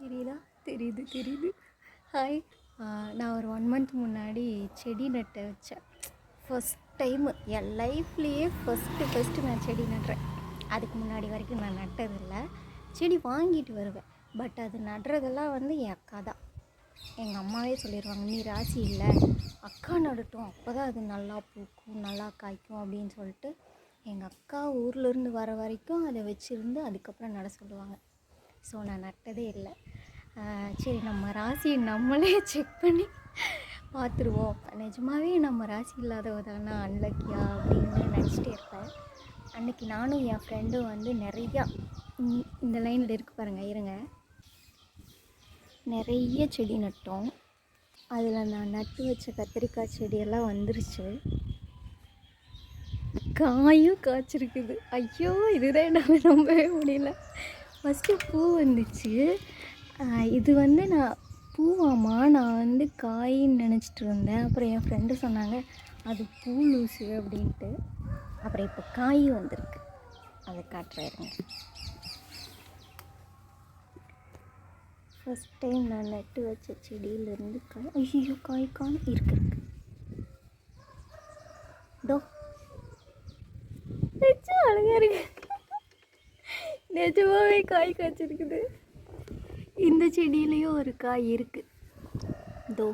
தெரியுதா? தெரியுது. ஹாய். நான் ஒரு 1 மந்த் முன்னாடி செடி நட்டு வச்சேன். ஃபஸ்ட் டைமு என் லைஃப்லேயே ஃபஸ்ட்டு நான் செடி நடுறேன். அதுக்கு முன்னாடி வரைக்கும் நான் நட்டதில்லை. செடி வாங்கிட்டு வருவேன். பட் அது நடுறதெல்லாம் என் அக்கா தான். எங்கள் அம்மாவே சொல்லிடுவாங்க, நீ ராசி இல்லை, அக்கா நடட்டும், அப்போ தான் அது நல்லா பூக்கும், நல்லா காய்க்கும் அப்படின்னு சொல்லிட்டு எங்கள் அக்கா ஊர்லேருந்து வர வரைக்கும் அதை வச்சுருந்து அதுக்கப்புறம் நட சொல்லுவாங்க. ஸோ நான் நட்டதே இல்லை. சரி, நம்ம ராசியை நம்மளே செக் பண்ணி பார்த்துருவோம். நிஜமாகவே நம்ம ராசி இல்லாதவ தானே அன்லக்கியா அப்படின்னு நினச்சிட்டே இருப்பேன். அன்றைக்கி நானும் என் ஃப்ரெண்டும் நிறையா இந்த லைனில் இருக்கு பாருங்கள், இருங்க, நிறைய செடி நட்டோம். அதில் நான் நட்டு வச்ச கத்திரிக்காய் செடியெல்லாம் வந்துருச்சு, காயும் காய்ச்சிருக்குது. ஐயோ, இதுதான் என்னால் நம்பவே முடியல. ஃபஸ்ட்டு பூ வந்துச்சு. இது நான் பூவாமா, நான் காயின்னு நினச்சிட்டு இருந்தேன். அப்புறம் என் ஃப்ரெண்டு சொன்னாங்க அது பூ லூசு அப்படின்ட்டு. அப்புறம் இப்போ காய் வந்திருக்கு, அதை காட்டுறேங்க. ஃபஸ்ட் டைம் நான் நட்டு வச்ச செடியிலேருந்து காய். ஐயோ, காய் இருக்கு. தோ அழகாக இருக்கு. நிஜமாகவே காய் காய்ச்சிருக்குது. இந்த செடியிலையும் ஒரு காய் இருக்குது. தோ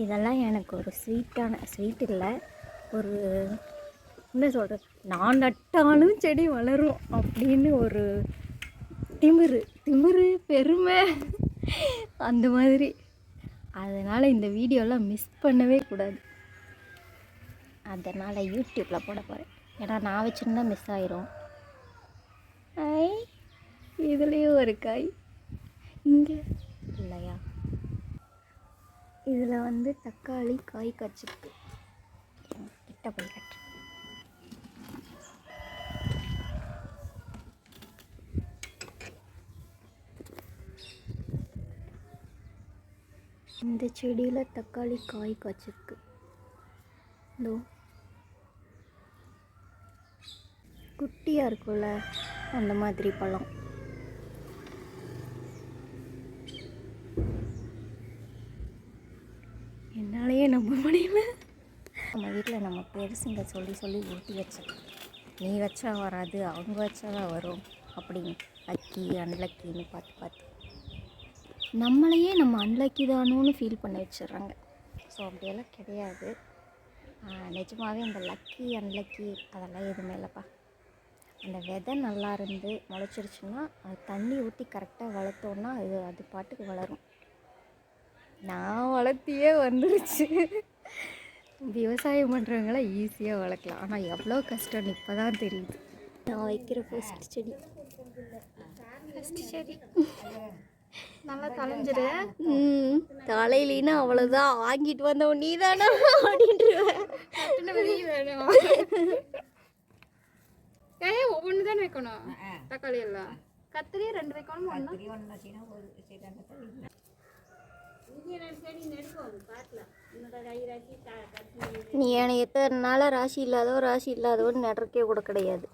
இதெல்லாம் எனக்கு ஒரு ஸ்வீட் இல்லை, ஒரு என்ன சொல்கிறது, நான் நட்டாலும் செடி வளரும் அப்படின்னு ஒரு திமிரு பெருமை அந்த மாதிரி. அதனால் இந்த வீடியோலாம் மிஸ் பண்ணவே கூடாது. அதனால் யூடியூப்பில் போட போகிறேன். ஏன்னா நான் வச்சுருந்தா மிஸ் ஆயிரும். இதுலேயும் ஒரு காய் இங்கே இல்லையா? இதில் தக்காளி காய் காய்ச்சிருக்கு. கிட்ட போய் கட்டுறேன். இந்த செடியில் தக்காளி காய் காய்ச்சிருக்கு. இதோ குட்டியாக இருக்கும்ல, அந்த மாதிரி பழம். என்னாலேயே நம்ப முடியல. நம்ம வீட்டில் நம்ம பெருசுங்க சொல்லி ஊட்டி வச்சோம், நீ வச்சா வராது, அவங்க வச்சா தான் வரும் அப்படின்னு. லக்கி அன்லக்கின்னு பார்த்து நம்மளையே நம்ம அன்லக்கி தானோன்னு ஃபீல் பண்ண வச்சிடுறாங்க. ஸோ அப்படியெல்லாம் கிடையாது. நிஜமாகவே இந்த லக்கி அன்லக்கி அதெல்லாம் எதுவுமே இல்லைப்பா. அந்த விதை நல்லா இருந்து முளைச்சிருச்சுன்னா அது தண்ணி ஊற்றி கரெக்டாக வளர்த்தோன்னா அது பாட்டுக்கு வளரும். நான் வளர்த்தியே வந்துருச்சு. விவசாயம் பண்ணுறவங்களாம் ஈஸியாக வளர்க்கலாம், ஆனால் எவ்வளோ கஷ்டம்னு இப்போ தான் தெரியுது. நான் வைக்கிற ஃபஸ்ட் செடி நல்லா தலைஞ்சிரு. தலையிலின்னா அவ்வளோதான், வாங்கிட்டு வந்தவன் நீ தானே அப்படின்ட்டுருவேன். ஒவ்வொன்று தானே வைக்கணும். தக்காளி எல்லாம் கத்திரியே 2 வைக்கணும். நீ எனக்கு எத்தனை நாளாக ராசி இல்லாதவன் நடுறக்கே கூட கிடையாது.